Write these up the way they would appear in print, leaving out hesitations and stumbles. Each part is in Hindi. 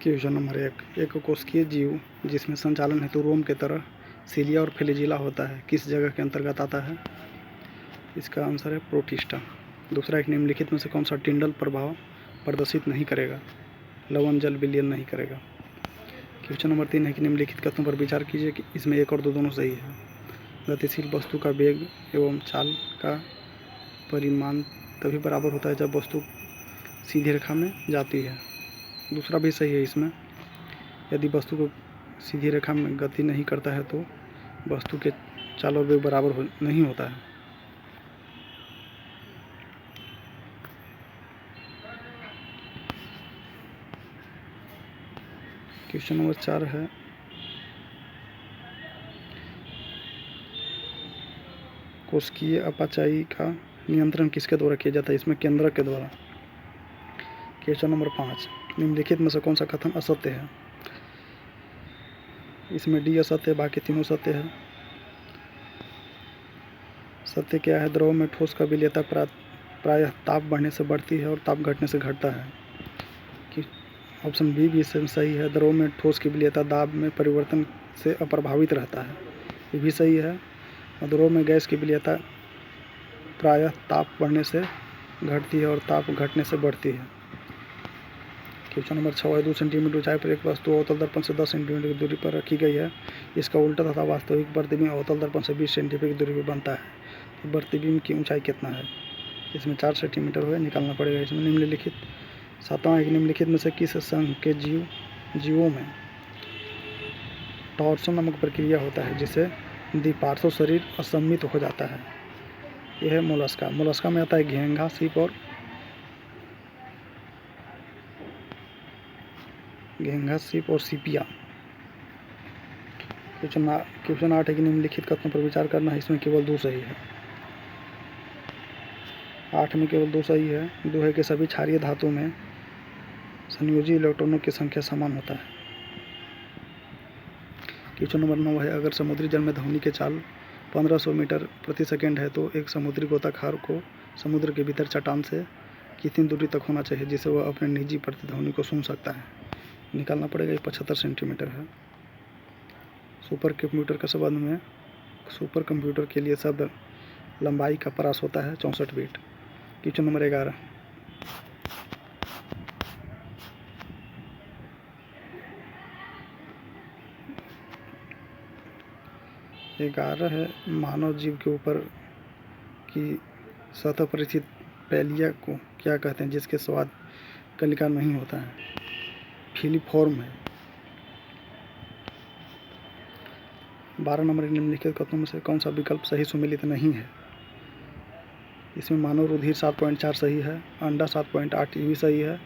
क्वेश्चन नंबर 1 कोशिकीय जीव जिसमें संचालन हेतु रोम के तरह सीलिया और फ्लैजिला होता है किस जगह के अंतर्गत आता है? इसका आंसर है प्रोटिस्टा। दूसरा, एक निम्नलिखित में से कौन सा टिंडल प्रभाव प्रदर्शित नहीं करेगा? लवण जल विलयन नहीं करेगा। क्वेश्चन नंबर 3 है कि निम्नलिखित कथनों पर विचार कीजिए कि इसमें 1 और 2 दोनों सही है। गतिशील वस्तु का वेग एवं चाल का परिमाण तभी बराबर होता है जब वस्तु सीधी रेखा में जाती है। दूसरा भी सही है। इसमें यदि वस्तु को सीधी रेखा में गति नहीं करता है तो वस्तु के चाल और वेग बराबर नहीं होता है। क्वेश्चन नंबर 4 है कोशिकीय अपाचाई का नियंत्रण किसके द्वारा किया जाता है? इसमें केंद्रक के द्वारा। क्वेश्चन नंबर 5, निम्नलिखित में से कौन सा कथन असत्य है? इसमें डी असत्य है, बाकी तीनों सत्य है। सत्य क्या है? द्रव में ठोस का विलेयता प्रायः ताप बढ़ने से बढ़ती है और ताप घटने से घटता है। कि ऑप्शन बी भी सही है। द्रव में ठोस की विलेयता दाब में परिवर्तन से अप्रभावित रहता है, ये भी सही है। और द्रव में गैस की विलेयता प्रायः ताप बढ़ने से घटती है और ताप घटने से बढ़ती है। क्वेश्चन नंबर 6 है 2 सेंटीमीटर ऊंचाई पर एक वस्तु अवतल दर्पण से 10 सेंटीमीटर की दूरी पर रखी गई है। इसका उल्टा तथा वास्तविक प्रतिबिंब अवतल दर्पण से 20 सेंटीमीटर की दूरी पर बनता है। तो प्रतिबिंब की ऊंचाई कितना है? इसमें 4 सेंटीमीटर है, निकालना पड़ेगा। इसमें निम्नलिखित 7वां एक निम्नलिखित में से किस संघ के जीवों में टॉर्सन नामक प्रक्रिया होता है जिससे द्विपार्श्व शरीर असममित हो जाता है? यह है मोलस्का। मोलस्का में आता है घेंघा, सीप और सीपिया। क्वेश्चन 8 है कि निम्नलिखित कथनों पर विचार करना है। इसमें केवल 2 सही है। 8 में केवल 2 सही है। 2 है कि सभी क्षारीय धातु में संयोजी इलेक्ट्रॉनों की संख्या समान होता है। क्वेश्चन नंबर 9 है अगर समुद्री जल में ध्वनि की चाल 1500 मीटर प्रति सेकेंड है तो एक समुद्री गोताखोर को समुद्र के भीतर चट्टान से कितनी दूरी तक होना चाहिए जिससे वह अपने निजी प्रतिध्वनि को सुन सकता है? निकालना पड़ेगा। 75 सेंटीमीटर है। सुपर कंप्यूटर के संबंध में सुपर कंप्यूटर के लिए शब्द लंबाई का परास होता है 64 बिट। क्वेश्चन नंबर 11 है मानव जीव के ऊपर की सतह पर स्थित पैलिया को क्या कहते हैं जिसके स्वाद कलिका नहीं होता है? फिलीफॉर्म है। 12 नंबर निम्नलिखित कथनों में से कौन सा विकल्प सही सुमेलित नहीं है? इसमें मानव रुधिर 7.4 सही है, अंडा 7.8 ये भी सही है,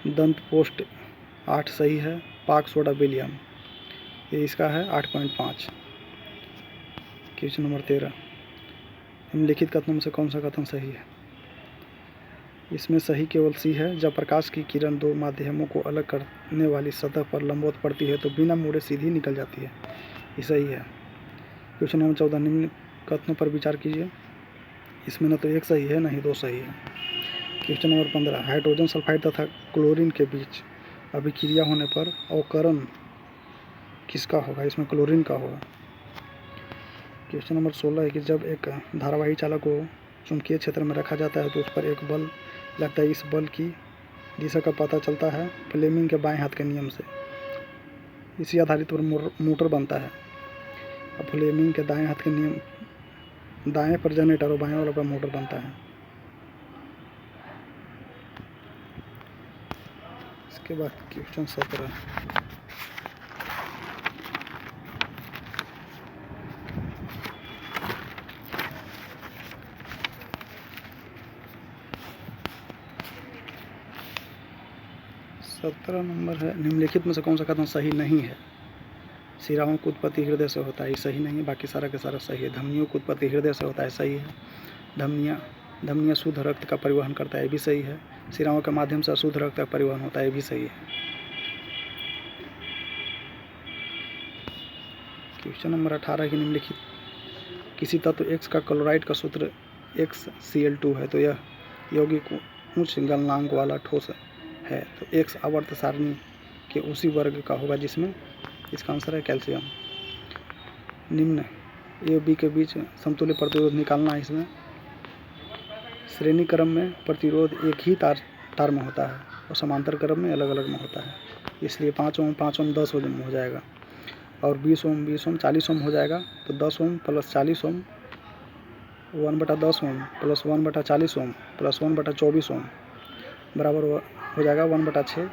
दंत पोस्ट 8 सही है, पाक सोडा विलियम ये इसका है 8.5। क्वेश्चन नंबर 13 निम्नलिखित कथनों में से कौन सा कथन सही है? इसमें सही केवल सी है। जब प्रकाश की किरण 2 माध्यमों को अलग करने वाली सतह पर लंबवत पड़ती है तो बिना मुड़े सीधी निकल जाती है, ये सही है। क्वेश्चन नंबर 14 निम्न कथनों पर विचार कीजिए। इसमें न तो 1 सही है न ही 2 सही है। क्वेश्चन नंबर 15 हाइड्रोजन सल्फाइड तथा क्लोरीन के बीच अभिक्रिया होने पर अवकरण किसका होगा? इसमें क्लोरीन का होगा। क्वेश्चन नंबर 16 है कि जब एक धारावाही चालक को चुंबकीय क्षेत्र में रखा जाता है तो उस पर एक बल लगता है। इस बल की दिशा का पता चलता है फ्लेमिंग के बाएं हाथ के नियम से। इसी आधारित पर मोटर बनता है। अब फ्लेमिंग के दाएं हाथ के नियम दाएं पर जनरेटर और बाएं वाले पर मोटर बनता है। इसके बाद क्वेश्चन 17 नंबर है निम्नलिखित में से कौन सा कथन सही नहीं है? शिराओं की उत्पत्ति हृदय से होता है, सही नहीं है। बाकी सारा के सारा सही है। धमनियों की उत्पत्ति हृदय से होता है, सही है। धमनियाँ शुद्ध रक्त का परिवहन करता है, ये भी सही है। शिराओं के माध्यम से अशुद्ध रक्त का परिवहन होता है, ये भी सही है। क्वेश्चन नंबर 18 की निम्नलिखित किसी तत्व X का क्लोराइड का सूत्र XCl2 है तो यह यौगिक उच्च गलनांक वाला ठोस है। तो X आवर्त सारणी के उसी वर्ग का होगा जिसमें, इसका आंसर है कैल्शियम। निम्न ए और बी के बीच समतुल्य प्रतिरोध निकालना है। इसमें श्रेणी क्रम में प्रतिरोध एक ही तार में होता है और समांतर क्रम में अलग अलग में होता है, इसलिए 5 ओम 5 ओम 10 ओम हो जाएगा और 20 ओम 20 ओम 40 ओम हो जाएगा। तो 10 ओम प्लस 40 ओम 1/10 ओम प्लस 1/40 ओम प्लस 1/24 ओम बराबर हो जाएगा 1/6,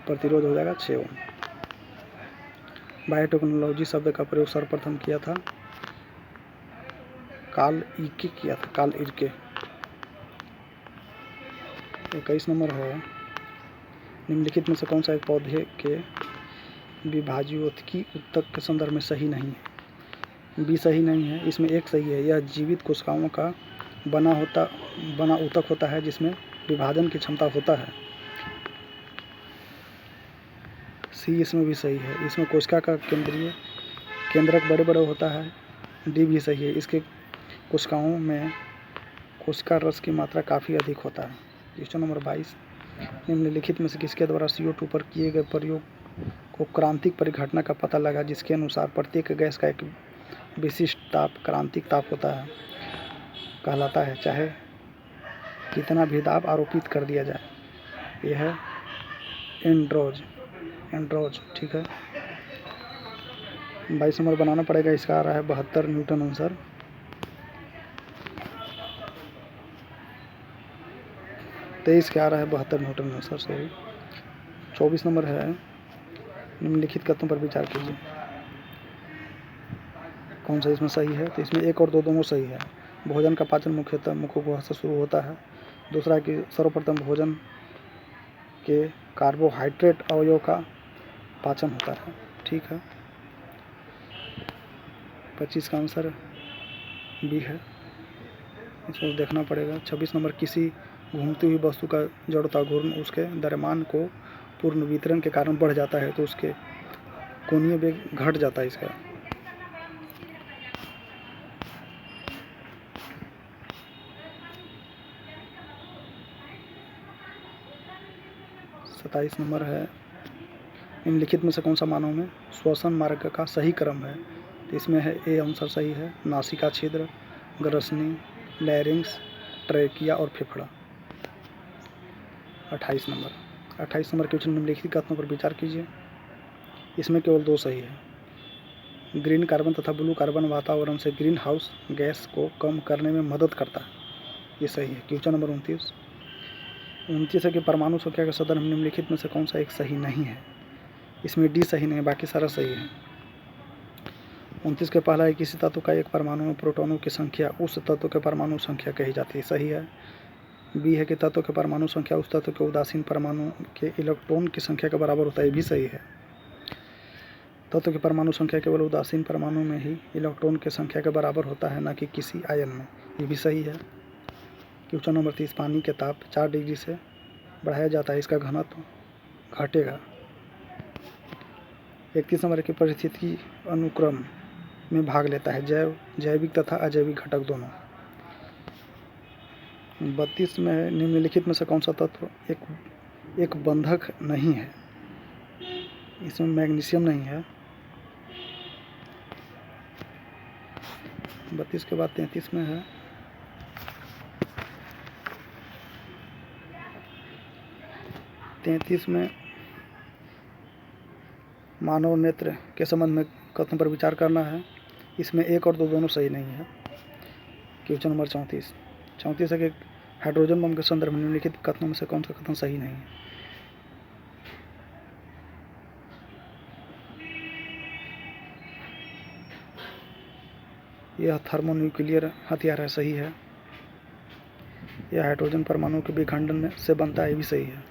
प्रतिरोध हो जाएगा 6 ओम। बायोटेक्नोलॉजी शब्द का प्रयोग सर्वप्रथम किया था कार्ल इर्के। 21 नंबर है, निम्नलिखित में से कौन सा एक पौधे के विभाज्योत्की ऊतक के संदर्भ में सही नहीं है? बी सही नहीं है, इसमें एक सही है। यह जीवित कोशिकाओं का बना ऊतक होता है जिसमें विभाजन की क्षमता होता है। सी इसमें भी सही है, इसमें कोशिका का केंद्रक बड़े बड़े होता है। डी भी सही है, इसके कोशिकाओं में कोशिका रस की मात्रा काफ़ी अधिक होता है। क्वेश्चन नंबर 22, निम्नलिखित में से किसके द्वारा CO2 पर किए गए प्रयोग को क्रांतिक परिघटना का पता लगा जिसके अनुसार प्रत्येक गैस का एक विशिष्ट ताप क्रांतिक ताप होता है कहलाता है, चाहे कितना भी दाब आरोपित कर दिया जाए। यह है एंड्रोज। ठीक है, 22 नंबर बनाना पड़ेगा, इसका आ रहा है 72 न्यूटन आंसर। तेईस क्या आ रहा है 72 न्यूटन आंसर सही। 24 नंबर है, निम्नलिखित कथनों पर विचार कीजिए, कौन सा इसमें सही है? तो इसमें 1 और 2 दोनों सही है। भोजन का पाचन मुख्यतः मुखगुहा से शुरू होता है। दूसरा कि सर्वप्रथम भोजन के कार्बोहाइड्रेट अवयव का पाचन होता है। ठीक है, 25 का आंसर बी है, इसको देखना पड़ेगा। 26 नंबर, किसी घूमती हुई वस्तु का जड़ता घूर्ण उसके द्रव्यमान को पूर्ण वितरण के कारण बढ़ जाता है तो उसके कोणीय वेग घट जाता है इसका। सत्ताईस नंबर है, निम्नलिखित में से कौन सा मानव में श्वसन मार्ग का सही क्रम है? तो इसमें है ए आंसर सही है, नासिका छिद्र, ग्रसनी, लैरिंक्स, ट्रेकिया और फेफड़ा। 28 नंबर क्वेश्चन, निम्नलिखित कथनों पर विचार कीजिए, इसमें केवल 2 सही है। ग्रीन कार्बन तथा ब्लू कार्बन वातावरण से ग्रीन हाउस गैस को कम करने में मदद करता है, ये सही है। क्वेश्चन नंबर 29 है कि परमाणु संख्या के संदर्भ में निम्नलिखित में से कौन सा एक सही नहीं है? इसमें डी सही नहीं है, बाकी सारा सही है। 29 के पहला है, किसी तत्व का एक परमाणु में प्रोटॉनों की संख्या उस तत्व के परमाणु संख्या कही जाती है, सही है। बी है कि तत्व के परमाणु संख्या उस तत्व के उदासीन परमाणु के इलेक्ट्रॉन की संख्या के बराबर होता है, ये भी सही है। तत्व की परमाणु संख्या केवल उदासीन परमाणु में ही इलेक्ट्रॉन की संख्या के बराबर होता है, न कि किसी आयन में, ये भी सही है। क्वेश्चन नंबर 30, पानी के ताप 4 डिग्री से बढ़ाया जाता है, इसका घनत्व घटेगा। 31 नंबर की परिस्थिति अनुक्रम में भाग लेता है जैविक तथा अजैविक घटक दोनों। 32 में निम्नलिखित में से कौन सा तत्व एक बंधक नहीं है? इसमें मैग्नीशियम नहीं है। 32 के बाद 33 में है, में मानव नेत्र के संबंध में कथन पर विचार करना है, इसमें 1 और 2 दोनों सही नहीं है। क्वेश्चन नंबर 34 है कि हाइड्रोजन बम के संदर्भ में निम्नलिखित कथनों में से कौन सा कथन सही नहीं है? यह थर्मोन्यूक्लियर हथियार है, सही है। यह हाइड्रोजन परमाणु के विखंडन से बनता है, ये भी सही है।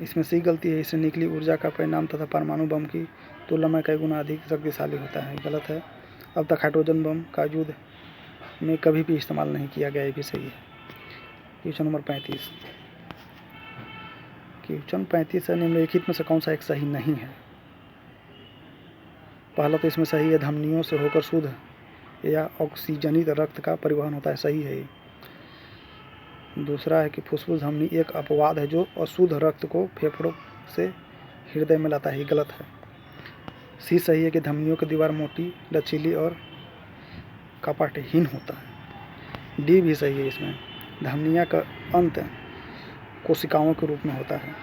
इसमें सी गलती है, इससे निकली ऊर्जा का परिणाम तथा परमाणु बम की तुलना में कई गुना अधिक शक्तिशाली होता है, गलत है। अब तक हाइड्रोजन बम का युद्ध में कभी भी इस्तेमाल नहीं किया गया, ये भी सही है। क्वेश्चन नंबर 35 है, निम्नलिखित में से कौन सा एक सही नहीं है? पहला तो इसमें सही है, धमनियों से होकर शुद्ध या ऑक्सीजनित रक्त का परिवहन होता है, सही है। दूसरा है कि फुसफुस धमनी एक अपवाद है जो अशुद्ध रक्त को फेफड़ों से हृदय में लाता है, ये गलत है। सी सही है कि धमनियों की दीवार मोटी, लचीली और कपाटहीन होता है। डी भी सही है, इसमें धमनियाँ का अंत कोशिकाओं के रूप में होता है।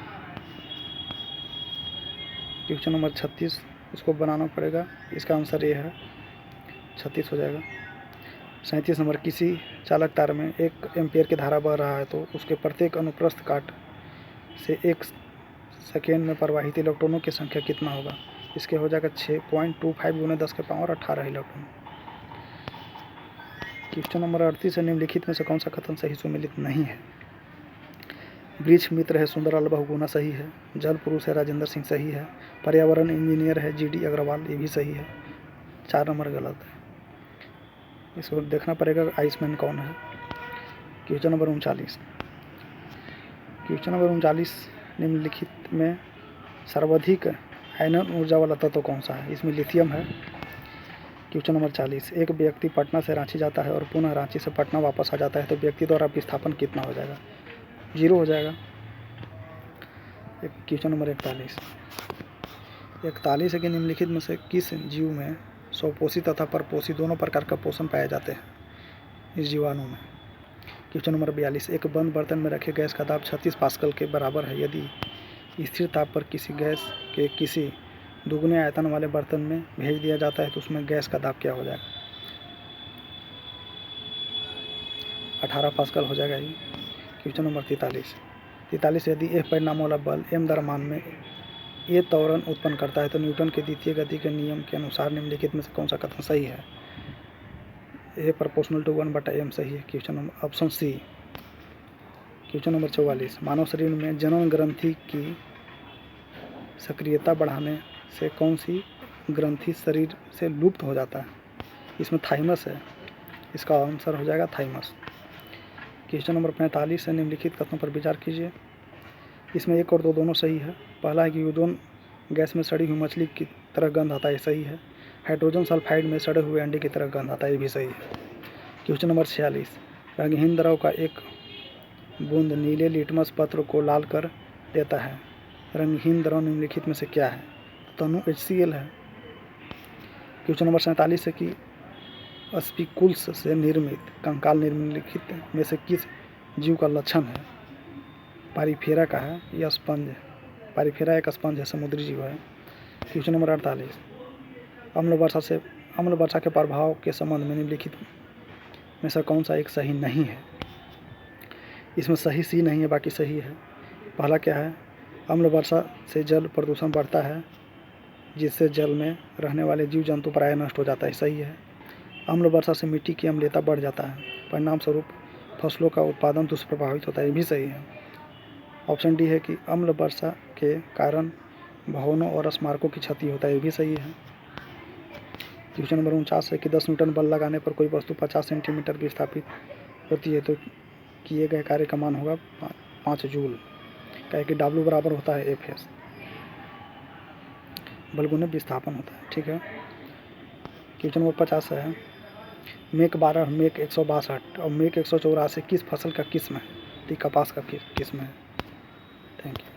क्वेश्चन नंबर 36 इसको बनाना पड़ेगा, इसका आंसर ये है 36 हो जाएगा। 37 नंबर, किसी चालक तार में 1 एम्पियर की धारा बह रहा है तो उसके प्रत्येक अनुप्रस्थ काट से 1 सेकेंड में प्रवाहित इलेक्ट्रॉनों की संख्या कितना होगा? इसके हो जाएगा 6.25 गुना 10 के पावर 18 इलेक्ट्रॉन। क्वेश्चन नंबर 38 है, निम्नलिखित में से कौन सा कथन सही सुमेलित नहीं है? वृक्ष मित्र है सुंदरलाल बहुगुणा सही है। जल पुरुष है राजेंद्र सिंह सही है। पर्यावरण इंजीनियर है GD अग्रवाल, ये भी सही है। 4 नंबर गलत है, इसको देखना पड़ेगा आइसमैन कौन है। क्वेश्चन नंबर 39, क्वेश्चन नंबर 39, निम्नलिखित में सर्वाधिक आयनन ऊर्जा वाला तत्व कौन सा है? इसमें लिथियम है। क्वेश्चन नंबर 40, एक व्यक्ति पटना से रांची जाता है और पुनः रांची से पटना वापस आ जाता है तो व्यक्ति द्वारा विस्थापन कितना हो जाएगा? 0 हो जाएगा। क्वेश्चन नंबर 41 है कि निम्नलिखित में से किस जीव में स्वपोषी तथा परपोषी दोनों प्रकार का पोषण पाए जाते हैं इस जीवाणु में? क्वेश्चन नंबर 42, एक बंद बर्तन में रखे गैस का दाब 36 पास्कल के बराबर है। यदि स्थिर ताप पर किसी गैस के किसी दुगने आयतन वाले बर्तन में भेज दिया जाता है तो उसमें गैस का दाब क्या हो जाएगा? 18 पास्कल हो जाएगा ये। क्वेश्चन नंबर 43, यदि F परिणाम वाला बल m द्रव्यमान में A त्वरण उत्पन्न करता है तो न्यूटन के द्वितीय गति के नियम के अनुसार निम्नलिखित में से कौन सा कथन सही है? A प्रोपोर्शनल टू 1/m सही है। Question number option C. Question number 44, मानव शरीर में जनन ग्रंथि की सक्रियता बढ़ाने से कौन सी ग्रंथि शरीर से लुप्त हो जाता है? इसमें थाइमस है, इसका आंसर हो जाएगा थाइमस। क्वेश्चन नंबर 45 है, निम्नलिखित कथनों पर विचार कीजिए। इसमें 1 और 2 दोनों सही है। पहला है कि ओजोन गैस में सड़ी हुई मछली की तरह गंध आता है, सही है। हाइड्रोजन सल्फाइड में सड़े हुए अंडे की तरह गंध आता है, ये भी सही है। क्वेश्चन नंबर 46, रंगहीन द्रव का एक बूंद नीले लिटमस पत्र को लाल कर देता है। रंगहीन द्रव निम्नलिखित में से क्या है? तनु HCl है। क्वेश्चन नंबर 47 है कि स्पिकुल्स से निर्मित कंकाल निम्नलिखित में से किस जीव का लक्षण है? पारिफेरा का है या स्पंज? पारिफेरा एक स्पंज है, समुद्री जीव है। क्वेश्चन नंबर 48, अम्ल वर्षा के प्रभाव के संबंध में निम्नलिखित में से कौन सा एक सही नहीं है? इसमें सही सी नहीं है, बाकी सही है। पहला क्या है? अम्ल वर्षा से जल प्रदूषण बढ़ता है जिससे जल में रहने वाले जीव जंतु प्राय नष्ट हो जाता है, सही है। अम्ल वर्षा से मिट्टी की अम्लता बढ़ जाता है, परिणाम स्वरूप फसलों का उत्पादन दुष्प्रभावित होता है, ये भी सही है। ऑप्शन डी है कि अम्ल वर्षा के कारण भवनों और स्मारकों की क्षति होता है, ये भी सही है। क्वेश्चन नंबर 49 है कि 10 न्यूटन बल लगाने पर कोई वस्तु 50 सेंटीमीटर विस्थापित होती है तो किए गए कार्य का मान होगा 5 जूल। क्या कि W बराबर होता है Fs, बल गुने विस्थापन होता है, ठीक है। क्वेश्चन नंबर 50 है, मेक 12, मेक 162 और मेक 184 किस फसल का किस्म है? तो कपास का किस्म है। Thank you.